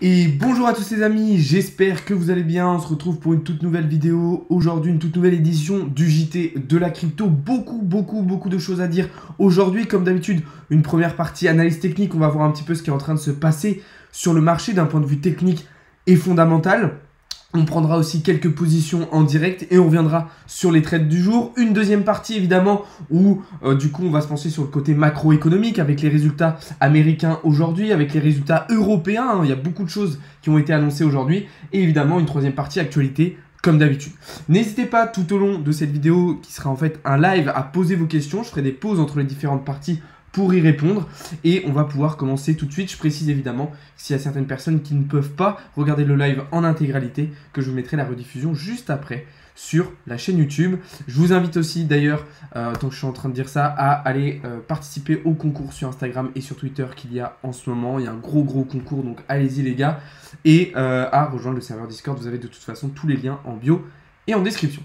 Et bonjour à tous les amis, j'espère que vous allez bien. On se retrouve pour une toute nouvelle vidéo. Aujourd'hui, une toute nouvelle édition du JT de la crypto. Beaucoup de choses à dire aujourd'hui. Comme d'habitude, une première partie analyse technique. On va voir un petit peu ce qui est en train de se passer sur le marché d'un point de vue technique et fondamental. On prendra aussi quelques positions en direct et on reviendra sur les trades du jour. Une deuxième partie évidemment où du coup on va se pencher sur le côté macroéconomique avec les résultats américains aujourd'hui, avec les résultats européens. Il y a beaucoup de choses qui ont été annoncées aujourd'hui. Et évidemment une troisième partie actualité comme d'habitude. N'hésitez pas tout au long de cette vidéo qui sera en fait un live à poser vos questions. Je ferai des pauses entre les différentes parties pour y répondre et on va pouvoir commencer tout de suite. Je précise évidemment s'il y a certaines personnes qui ne peuvent pas regarder le live en intégralité que je vous mettrai la rediffusion juste après sur la chaîne YouTube. Je vous invite aussi d'ailleurs, tant que je suis en train de dire ça, à aller participer au concours sur Instagram et sur Twitter qu'il y a en ce moment. Il y a un gros concours, donc allez-y les gars. Et à rejoindre le serveur Discord, vous avez de toute façon tous les liens en bio et en description.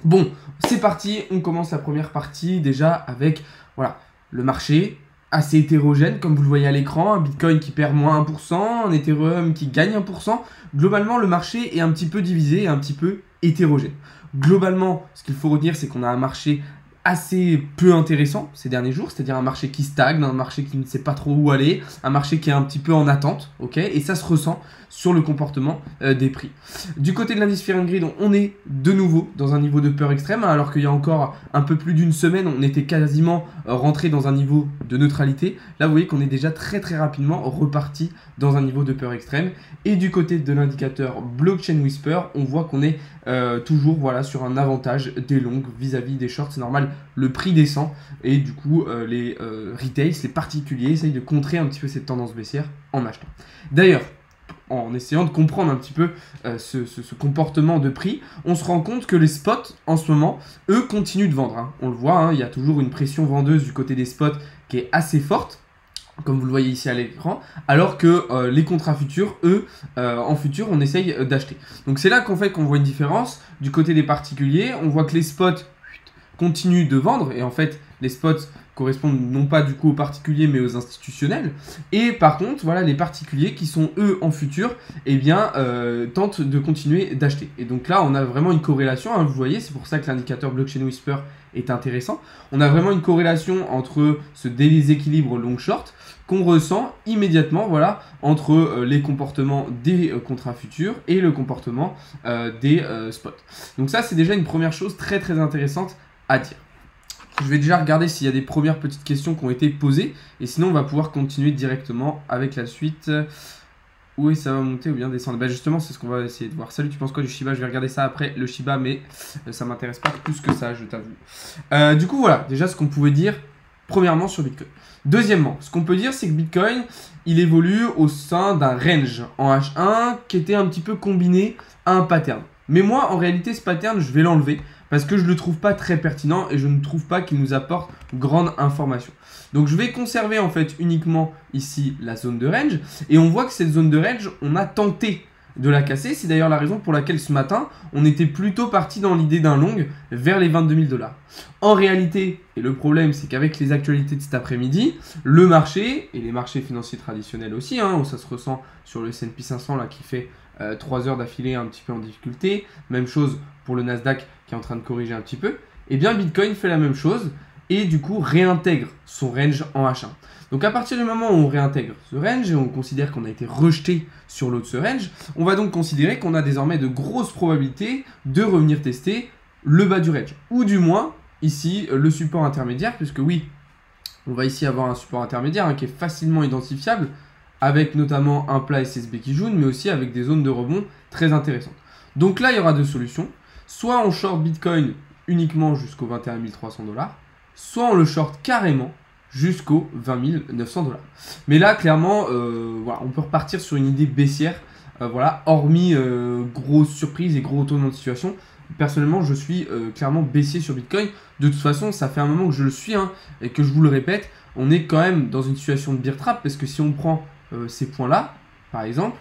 Bon, c'est parti, on commence la première partie déjà avec, voilà, le marché assez hétérogène, comme vous le voyez à l'écran, un Bitcoin qui perd moins 1%, un Ethereum qui gagne 1%. Globalement, le marché est un petit peu divisé et un petit peu hétérogène. Globalement, ce qu'il faut retenir, c'est qu'on a un marché assez peu intéressant ces derniers jours, c'est-à-dire un marché qui stagne, un marché qui ne sait pas trop où aller, un marché qui est un petit peu en attente, ok, et ça se ressent sur le comportement des prix. Du côté de l'indice Fear and Greed, on est de nouveau dans un niveau de peur extrême, alors qu'il y a encore un peu plus d'une semaine, on était quasiment rentré dans un niveau de neutralité. Là, vous voyez qu'on est déjà très rapidement reparti dans un niveau de peur extrême. Et du côté de l'indicateur Blockchain Whisper, on voit qu'on est toujours voilà, sur un avantage des longues vis-à-vis des shorts. C'est normal, le prix descend et du coup les retails, les particuliers essayent de contrer un petit peu cette tendance baissière en achetant. D'ailleurs, en essayant de comprendre un petit peu ce comportement de prix, on se rend compte que les spots en ce moment, eux, continuent de vendre. Hein. On le voit, hein, il y a toujours une pression vendeuse du côté des spots qui est assez forte, comme vous le voyez ici à l'écran, alors que les contrats futurs, eux, en futur, on essaye d'acheter. Donc c'est là qu'en fait qu'on voit une différence. Du côté des particuliers, on voit que les spots continuent de vendre, et en fait, les spots correspondent non pas du coup aux particuliers, mais aux institutionnels. Et par contre, voilà, les particuliers qui sont, eux, en futur, eh bien, tentent de continuer d'acheter. Et donc là, on a vraiment une corrélation, hein, vous voyez, c'est pour ça que l'indicateur Blockchain Whisper est intéressant. On a vraiment une corrélation entre ce déséquilibre long-short qu'on ressent immédiatement, voilà, entre les comportements des contrats futurs et le comportement des spots. Donc ça, c'est déjà une première chose très intéressante à dire. Je vais déjà regarder s'il y a des premières petites questions qui ont été posées, et sinon on va pouvoir continuer directement avec la suite. Où est ça va monter ou bien descendre? Bah justement, c'est ce qu'on va essayer de voir. Salut, tu penses quoi du Shiba? Je vais regarder ça après, le Shiba, mais ça m'intéresse pas plus que ça, je t'avoue. Du coup, voilà, déjà ce qu'on pouvait dire, premièrement, sur Bitcoin. Deuxièmement, ce qu'on peut dire, c'est que Bitcoin, il évolue au sein d'un range en H1 qui était un petit peu combiné à un pattern. Mais moi, en réalité, ce pattern, je vais l'enlever parce que je ne le trouve pas très pertinent et je ne trouve pas qu'il nous apporte grande information. Donc je vais conserver en fait uniquement ici la zone de range et on voit que cette zone de range, on a tenté de la casser. C'est d'ailleurs la raison pour laquelle ce matin, on était plutôt parti dans l'idée d'un long vers les 22 000 $. En réalité, et le problème c'est qu'avec les actualités de cet après-midi, le marché, et les marchés financiers traditionnels aussi, hein, où ça se ressent sur le S&P 500 là, qui fait 3 heures d'affilée un petit peu en difficulté, même chose pour le Nasdaq qui est en train de corriger un petit peu, et bien Bitcoin fait la même chose et du coup réintègre son range en H1. Donc à partir du moment où on réintègre ce range et on considère qu'on a été rejeté sur l'autre ce range, on va donc considérer qu'on a désormais de grosses probabilités de revenir tester le bas du range. Ou du moins, ici, le support intermédiaire, puisque oui, on va ici avoir un support intermédiaire hein, qui est facilement identifiable, avec notamment un plat SSB qui jaune, mais aussi avec des zones de rebond très intéressantes. Donc là, il y aura deux solutions. Soit on short Bitcoin uniquement jusqu'aux 21 300 $, soit on le short carrément jusqu'aux 20 900 $. Mais là, clairement, voilà, on peut repartir sur une idée baissière, voilà, hormis grosse surprise et gros retournement de situation. Personnellement, je suis clairement baissier sur Bitcoin. De toute façon, ça fait un moment que je le suis hein, et que je vous le répète, on est quand même dans une situation de bear trap parce que si on prend ces points-là, par exemple,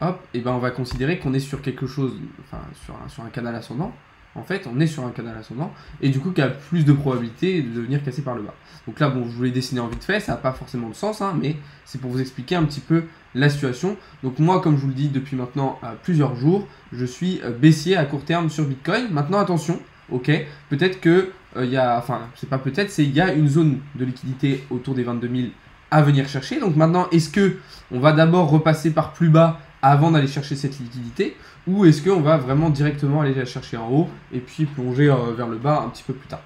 hop, et ben on va considérer qu'on est sur quelque chose, enfin sur un canal ascendant. en fait, on est sur un canal ascendant et du coup qui a plus de probabilité de venir casser par le bas. Donc là, bon, je vous l'ai dessiné en vite fait, ça n'a pas forcément de sens, hein, mais c'est pour vous expliquer un petit peu la situation. Donc moi, comme je vous le dis depuis maintenant plusieurs jours, je suis baissier à court terme sur Bitcoin. Maintenant, attention, ok, peut-être que il y a, enfin, c'est pas peut-être, c'est il y a une zone de liquidité autour des 22 000 à venir chercher. Donc maintenant, est-ce que on va d'abord repasser par plus bas avant d'aller chercher cette liquidité, ou est-ce qu'on va vraiment directement aller la chercher en haut et puis plonger vers le bas un petit peu plus tard.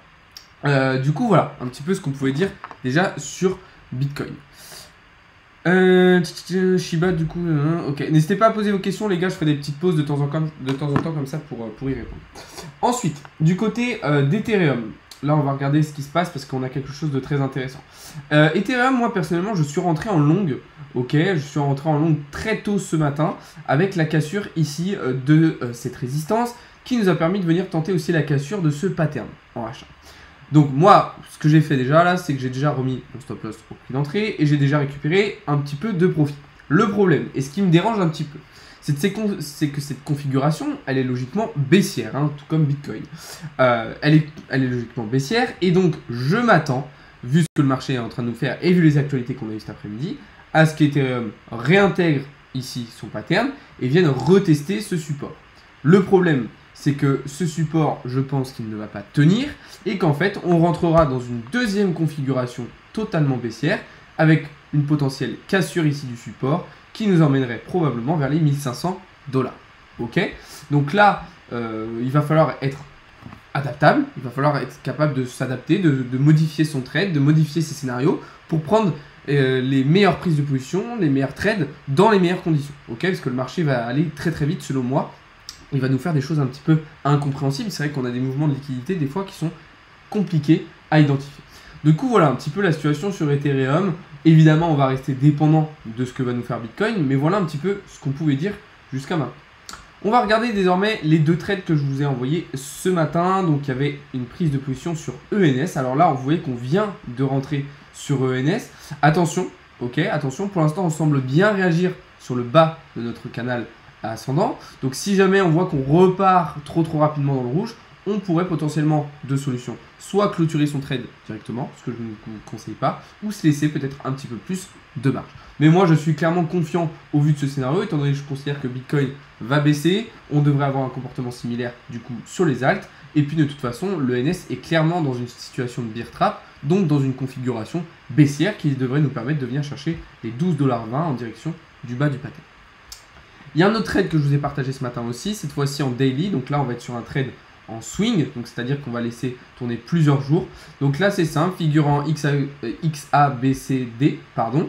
Du coup, voilà un petit peu ce qu'on pouvait dire déjà sur Bitcoin. Shiba, du coup, ok. N'hésitez pas à poser vos questions, les gars. Je ferai des petites pauses de temps en temps comme ça pour y répondre. Ensuite, du côté d'Ethereum, là, on va regarder ce qui se passe parce qu'on a quelque chose de très intéressant. Ethereum, moi, personnellement, je suis rentré en longue. Ok, je suis rentré en longue très tôt ce matin avec la cassure ici de cette résistance qui nous a permis de venir tenter aussi la cassure de ce pattern en achat. Donc moi, ce que j'ai fait déjà là, c'est que j'ai déjà remis mon stop loss au prix d'entrée et j'ai déjà récupéré un petit peu de profit. Le problème, et ce qui me dérange un petit peu, c'est que cette configuration, elle est logiquement baissière, hein, tout comme Bitcoin. Elle est logiquement baissière et donc je m'attends, vu ce que le marché est en train de nous faire et vu les actualités qu'on a eues cet après-midi, à ce qu'Ethereum réintègre ici son pattern et vienne retester ce support. Le problème, c'est que ce support, je pense qu'il ne va pas tenir et qu'en fait, on rentrera dans une deuxième configuration totalement baissière avec une potentielle cassure ici du support qui nous emmènerait probablement vers les 1500 $. Ok, donc là, il va falloir être adaptable, il va falloir être capable de s'adapter, de modifier son trade, de modifier ses scénarios pour prendre les meilleures prises de position, les meilleurs trades dans les meilleures conditions. Ok, parce que le marché va aller très très vite selon moi. Il va nous faire des choses un petit peu incompréhensibles. C'est vrai qu'on a des mouvements de liquidité des fois qui sont compliqués à identifier. Du coup, voilà un petit peu la situation sur Ethereum. Évidemment, on va rester dépendant de ce que va nous faire Bitcoin, mais voilà un petit peu ce qu'on pouvait dire jusqu'à maintenant. On va regarder désormais les deux trades que je vous ai envoyés ce matin. Donc, il y avait une prise de position sur ENS. Alors là, vous voyez qu'on vient de rentrer sur ENS. Attention, ok, attention, pour l'instant, on semble bien réagir sur le bas de notre canal ascendant. Donc si jamais on voit qu'on repart trop rapidement dans le rouge, on pourrait potentiellement deux solutions. Soit clôturer son trade directement, ce que je ne vous conseille pas, ou se laisser peut-être un petit peu plus de marge. Mais moi je suis clairement confiant au vu de ce scénario, étant donné que je considère que Bitcoin va baisser, on devrait avoir un comportement similaire du coup sur les alts, et puis de toute façon le NS est clairement dans une situation de bear trap, donc dans une configuration baissière qui devrait nous permettre de venir chercher les 12,20 $ en direction du bas du pattern. Il y a un autre trade que je vous ai partagé ce matin aussi, cette fois-ci en daily. Donc là, on va être sur un trade en swing, donc c'est-à-dire qu'on va laisser tourner plusieurs jours. Donc là, c'est simple, figurant XABCD, pardon.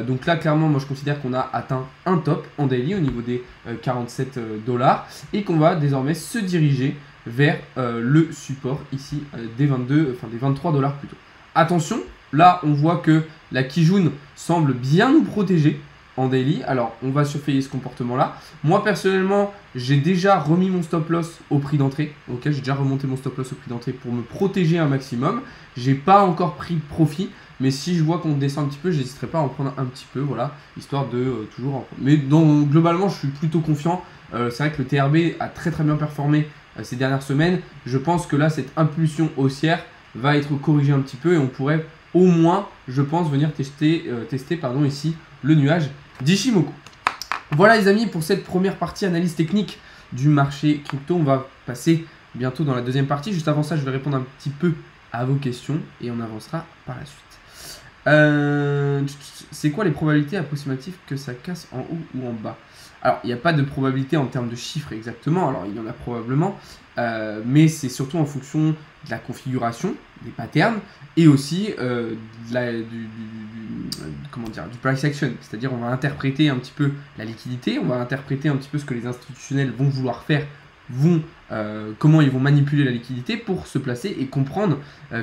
Donc là, clairement, moi, je considère qu'on a atteint un top en daily au niveau des 47 $ et qu'on va désormais se diriger vers le support ici des 23 $ plutôt. Attention, là, on voit que la Kijun semble bien nous protéger en daily. Alors, on va surveiller ce comportement-là. Moi, personnellement, j'ai déjà remis mon stop loss au prix d'entrée. Ok, j'ai déjà remonté mon stop loss au prix d'entrée pour me protéger un maximum. J'ai pas encore pris de profit, mais si je vois qu'on descend un petit peu, je n'hésiterai pas à en prendre un petit peu, voilà, histoire de toujours en prendre. Mais globalement, je suis plutôt confiant. C'est vrai que le TRB a très bien performé ces dernières semaines. Je pense que là, cette impulsion haussière va être corrigée un petit peu et on pourrait au moins, je pense, venir tester ici le nuage d'Ishimoku. Voilà les amis pour cette première partie analyse technique du marché crypto. On va passer bientôt dans la deuxième partie. Juste avant ça, je vais répondre un petit peu à vos questions et on avancera par la suite. C'est quoi les probabilités approximatives que ça casse en haut ou en bas? Alors, il n'y a pas de probabilité en termes de chiffres exactement. Alors, il y en a probablement, mais c'est surtout en fonction de la configuration, des patterns et aussi du price action. C'est-à-dire, on va interpréter un petit peu la liquidité, on va interpréter un petit peu ce que les institutionnels vont vouloir faire, comment ils vont manipuler la liquidité pour se placer et comprendre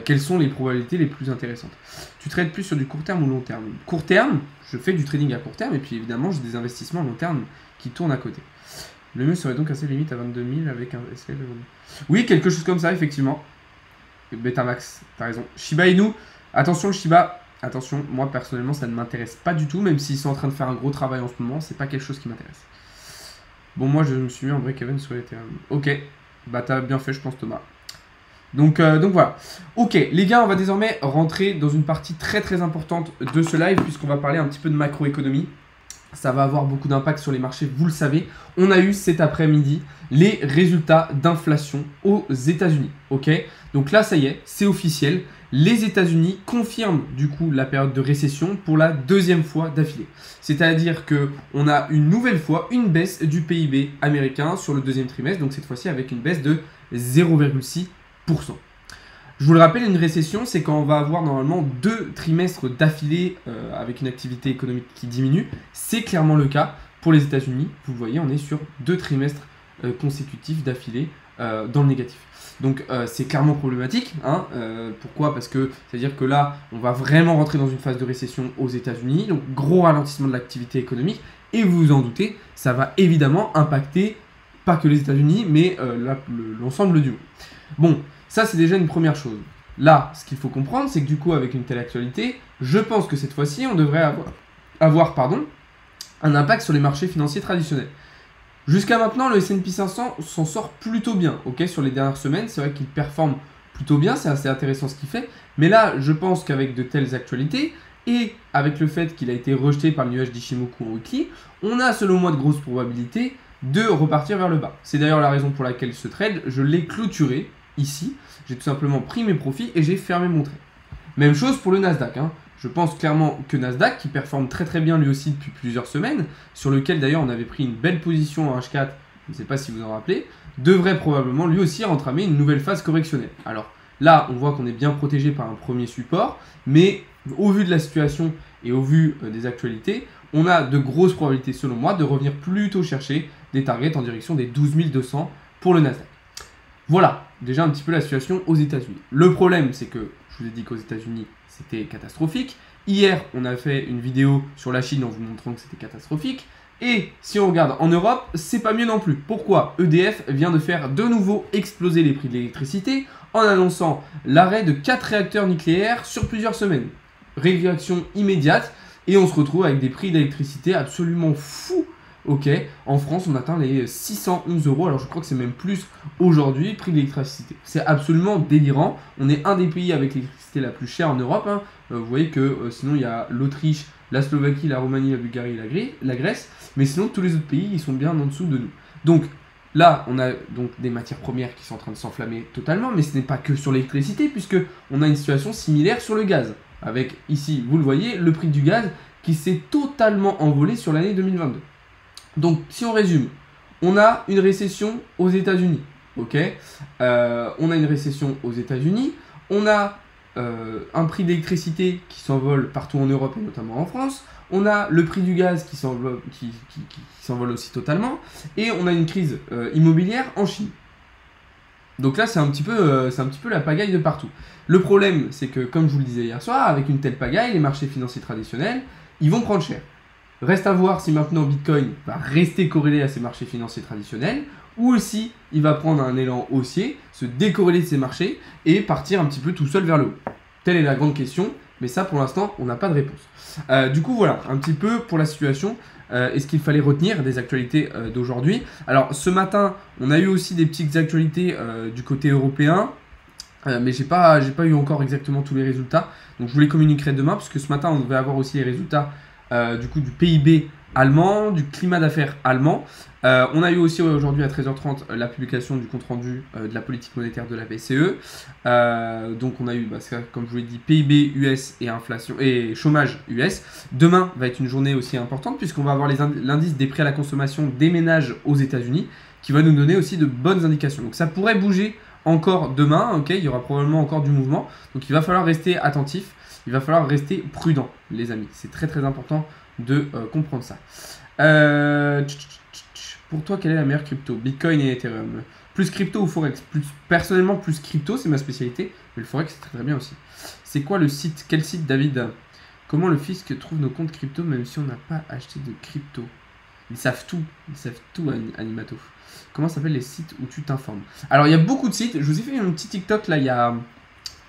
quelles sont les probabilités les plus intéressantes. Tu trades plus sur du court terme ou long terme? Court terme, je fais du trading à court terme et puis évidemment, j'ai des investissements à long terme qui tournent à côté. Le mieux serait donc assez limite à 22 000 avec un SL. Oui, quelque chose comme ça, effectivement. Betamax, t'as raison. Shiba Inu, attention le Shiba, attention, moi personnellement ça ne m'intéresse pas du tout, même s'ils sont en train de faire un gros travail en ce moment, c'est pas quelque chose qui m'intéresse. Bon, moi je me suis mis en break-even sur Ethereum. Ok, Bah t'as bien fait je pense Thomas. Donc voilà. Ok les gars, on va désormais rentrer dans une partie très importante de ce live puisqu'on va parler un petit peu de macroéconomie. Ça va avoir beaucoup d'impact sur les marchés, vous le savez. On a eu cet après-midi les résultats d'inflation aux États-Unis. Ok, donc là, ça y est, c'est officiel. Les États-Unis confirment du coup la période de récession pour la deuxième fois d'affilée. C'est-à-dire qu'on a une nouvelle fois une baisse du PIB américain sur le deuxième trimestre, donc cette fois-ci avec une baisse de 0,6%. Je vous le rappelle, une récession, c'est quand on va avoir normalement 2 trimestres d'affilée avec une activité économique qui diminue. C'est clairement le cas pour les États-Unis. Vous le voyez, on est sur 2 trimestres consécutifs d'affilée dans le négatif. Donc c'est clairement problématique. Hein, pourquoi? Parce que c'est-à-dire que là, on va vraiment rentrer dans une phase de récession aux États-Unis. Donc gros ralentissement de l'activité économique. Et vous vous en doutez, ça va évidemment impacter pas que les États-Unis, mais l'ensemble du monde. Bon. Ça, c'est déjà une première chose. Là, ce qu'il faut comprendre, c'est que du coup, avec une telle actualité, je pense que cette fois-ci, on devrait avoir un impact sur les marchés financiers traditionnels. Jusqu'à maintenant, le S&P 500 s'en sort plutôt bien. Ok, sur les dernières semaines, c'est vrai qu'il performe plutôt bien, c'est assez intéressant ce qu'il fait. Mais là, je pense qu'avec de telles actualités, et avec le fait qu'il a été rejeté par le nuage d'Ishimoku en weekly, on a selon moi de grosses probabilités de repartir vers le bas. C'est d'ailleurs la raison pour laquelle ce trade, je l'ai clôturé. Ici, j'ai tout simplement pris mes profits et j'ai fermé mon trade. Même chose pour le Nasdaq. Hein. Je pense clairement que Nasdaq, qui performe très bien lui aussi depuis plusieurs semaines, sur lequel d'ailleurs on avait pris une belle position en H4, je ne sais pas si vous en rappelez, devrait probablement lui aussi entamer une nouvelle phase correctionnelle. Alors là, on voit qu'on est bien protégé par un premier support, mais au vu de la situation et au vu des actualités, on a de grosses probabilités selon moi de revenir plutôt chercher des targets en direction des 12 200 pour le Nasdaq. Voilà, déjà un petit peu la situation aux États-Unis. Le problème, c'est que je vous ai dit qu'aux États-Unis, c'était catastrophique. Hier, on a fait une vidéo sur la Chine en vous montrant que c'était catastrophique. Et si on regarde en Europe, c'est pas mieux non plus. Pourquoi? EDF vient de faire de nouveau exploser les prix de l'électricité en annonçant l'arrêt de 4 réacteurs nucléaires sur plusieurs semaines. Réaction immédiate et on se retrouve avec des prix d'électricité absolument fous. Ok, en France, on atteint les 611 €. Alors, je crois que c'est même plus aujourd'hui, prix de l'électricité. C'est absolument délirant. On est un des pays avec l'électricité la plus chère en Europe. Hein. Vous voyez que sinon, il y a l'Autriche, la Slovaquie, la Roumanie, la Bulgarie et la Grèce. Mais sinon, tous les autres pays, ils sont bien en dessous de nous. Donc, là, on a donc des matières premières qui sont en train de s'enflammer totalement. Mais ce n'est pas que sur l'électricité, puisque on a une situation similaire sur le gaz. Avec, ici, vous le voyez, le prix du gaz qui s'est totalement envolé sur l'année 2022. Donc, si on résume, on a une récession aux États-Unis, ok, on a une récession aux États-Unis, on a un prix d'électricité qui s'envole partout en Europe et notamment en France, on a le prix du gaz qui s'envole aussi totalement, et on a une crise immobilière en Chine. Donc là, c'est un petit peu la pagaille de partout. Le problème, c'est que, comme je vous le disais hier soir, avec une telle pagaille, les marchés financiers traditionnels, ils vont prendre cher. Reste à voir si maintenant Bitcoin va rester corrélé à ces marchés financiers traditionnels ou aussi il va prendre un élan haussier, se décorréler de ces marchés et partir un petit peu tout seul vers le haut. Telle est la grande question, mais ça pour l'instant on n'a pas de réponse. Du coup voilà, un petit peu pour la situation et ce qu'il fallait retenir des actualités d'aujourd'hui. Alors ce matin on a eu aussi des petites actualités du côté européen. Mais j'ai pas eu encore exactement tous les résultats, donc je vous les communiquerai demain puisque ce matin on devait avoir aussi les résultats du coup du PIB allemand, du climat d'affaires allemand. On a eu aussi aujourd'hui à 13h30 la publication du compte-rendu de la politique monétaire de la BCE. Donc on a eu, comme je vous l'ai dit, PIB US et inflation et chômage US. Demain va être une journée aussi importante puisqu'on va avoir l'indice des prix à la consommation des ménages aux États-Unis qui va nous donner aussi de bonnes indications. Donc ça pourrait bouger encore demain, ok, il y aura probablement encore du mouvement. Donc il va falloir rester attentif. Il va falloir rester prudent, les amis. C'est très important de comprendre ça. Pour toi, quelle est la meilleure crypto? Bitcoin et Ethereum. Plus crypto ou Forex? Personnellement, plus crypto, c'est ma spécialité. Mais le Forex, c'est très bien aussi. C'est quoi le site? Quel site, David? Comment le fisc trouve nos comptes crypto même si on n'a pas acheté de crypto? Ils savent tout, Animato. Comment s'appellent les sites où tu t'informes? Alors, il y a beaucoup de sites. Je vous ai fait un petit TikTok là, il y a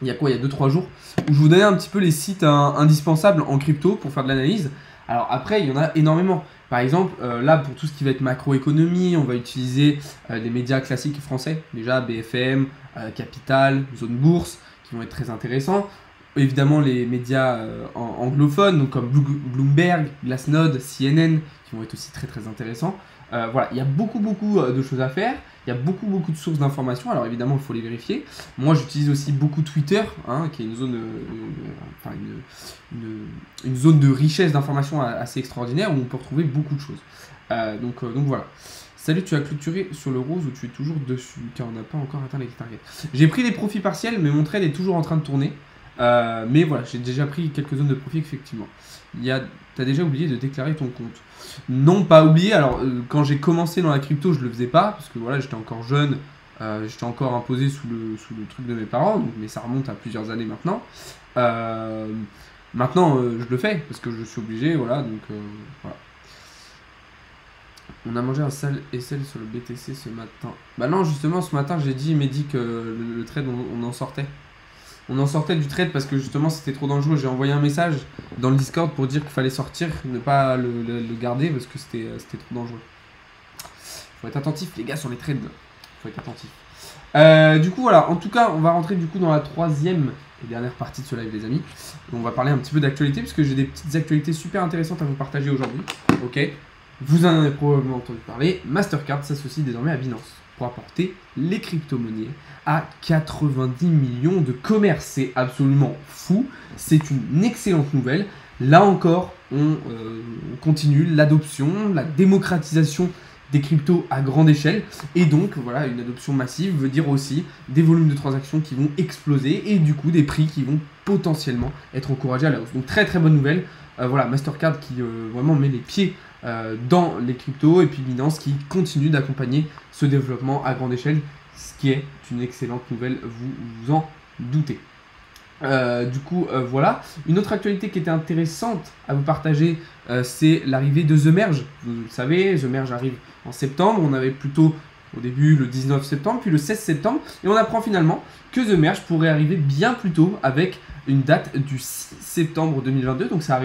2-3 jours, où je vous donnais un petit peu les sites indispensables en crypto pour faire de l'analyse. Alors après, il y en a énormément. Par exemple, là, pour tout ce qui va être macroéconomie, on va utiliser les médias classiques français. Déjà, BFM, Capital, Zone Bourse, qui vont être très intéressants. Évidemment, les médias anglophones, donc comme Bloomberg, Glassnode, CNN, qui vont être aussi très très intéressants. Voilà, il y a beaucoup de choses à faire. Il y a beaucoup de sources d'informations. Alors évidemment, il faut les vérifier. Moi, j'utilise aussi beaucoup Twitter, hein, qui est une zone, une zone de richesse d'informations assez extraordinaire où on peut retrouver beaucoup de choses. Donc voilà. Salut, tu as clôturé sur le rose ou tu es toujours dessus car on n'a pas encore atteint les targets. J'ai pris des profits partiels, mais mon trade est toujours en train de tourner. Mais voilà, j'ai déjà pris quelques zones de profit effectivement. T'as déjà oublié de déclarer ton compte? Non, pas oublié. Alors, quand j'ai commencé dans la crypto, je le faisais pas parce que voilà, j'étais encore jeune, j'étais encore imposé sous le truc de mes parents, donc, mais ça remonte à plusieurs années maintenant. Maintenant, je le fais parce que je suis obligé, voilà. Donc voilà. On a mangé un sale SL sur le BTC ce matin. Bah non, justement, ce matin, il m'a dit que le trade, on en sortait. On en sortait du trade parce que justement c'était trop dangereux. J'ai envoyé un message dans le Discord pour dire qu'il fallait sortir, ne pas le garder parce que c'était trop dangereux. Faut être attentif les gars sur les trades. Faut être attentif. Du coup voilà, en tout cas on va rentrer du coup dans la troisième et dernière partie de ce live les amis. On va parler un petit peu d'actualité parce que j'ai des petites actualités super intéressantes à vous partager aujourd'hui. Ok, vous en avez probablement entendu parler. Mastercard s'associe désormais à Binance pour apporter les crypto-monnaies à 90 millions de commerces. C'est absolument fou, c'est une excellente nouvelle. Là encore, on continue l'adoption, la démocratisation des cryptos à grande échelle. Et donc, voilà, une adoption massive veut dire aussi des volumes de transactions qui vont exploser et du coup des prix qui vont potentiellement être encouragés à la hausse. Donc très très bonne nouvelle. Voilà, Mastercard qui vraiment met les pieds dans les cryptos et puis Binance qui continue d'accompagner ce développement à grande échelle, ce qui est une excellente nouvelle, vous vous en doutez. Du coup, voilà. Une autre actualité qui était intéressante à vous partager, c'est l'arrivée de The Merge. Vous le savez, The Merge arrive en septembre. On avait plutôt au début le 19 septembre, puis le 16 septembre. Et on apprend finalement que The Merge pourrait arriver bien plus tôt avec une date du 6 septembre 2022. Donc ça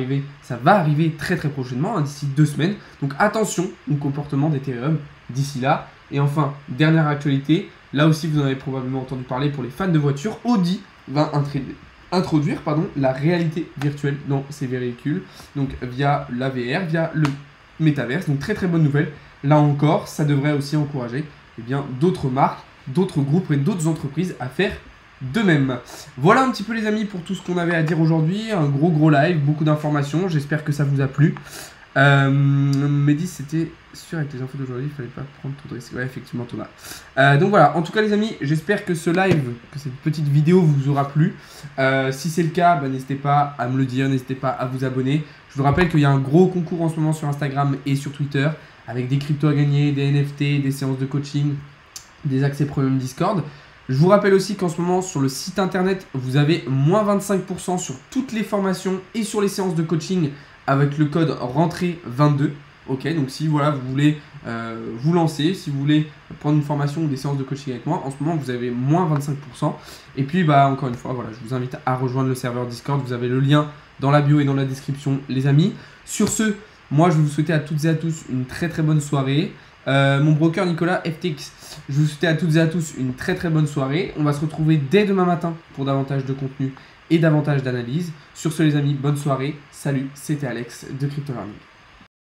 va arriver très très prochainement, hein, d'ici 2 semaines. Donc attention au comportement d'Ethereum d'ici là. Et enfin, dernière actualité, là aussi vous en avez probablement entendu parler pour les fans de voitures, Audi va introduire la réalité virtuelle dans ses véhicules, donc via la VR, via le métaverse. Donc très très bonne nouvelle. Là encore, ça devrait aussi encourager d'autres marques, d'autres groupes et d'autres entreprises à faire de même. Voilà un petit peu les amis pour tout ce qu'on avait à dire aujourd'hui. Un gros live, beaucoup d'informations. J'espère que ça vous a plu. Mehdi, c'était sûr avec les infos d'aujourd'hui, il fallait pas prendre trop de risques. Ouais, effectivement, Thomas. Donc voilà, en tout cas, les amis, j'espère que ce live, que cette petite vidéo vous aura plu. Si c'est le cas, n'hésitez pas à me le dire, n'hésitez pas à vous abonner. Je vous rappelle qu'il y a un gros concours en ce moment sur Instagram et sur Twitter avec des cryptos à gagner, des NFT, des séances de coaching, des accès premium Discord. Je vous rappelle aussi qu'en ce moment, sur le site internet, vous avez moins 25% sur toutes les formations et sur les séances de coaching avec le code rentrée22. Ok, donc si voilà, vous voulez vous lancer, si vous voulez prendre une formation ou des séances de coaching avec moi, en ce moment vous avez moins 25%. Et puis encore une fois, voilà, je vous invite à rejoindre le serveur Discord. Vous avez le lien dans la bio et dans la description, les amis. Sur ce, moi je vais vous souhaiter à toutes et à tous une très très bonne soirée. Mon broker Nicolas FTX, je vous souhaite à toutes et à tous une très très bonne soirée. On va se retrouver dès demain matin pour davantage de contenu et davantage d'analyse. Sur ce les amis, bonne soirée. Salut, c'était Alex de Crypto Learning.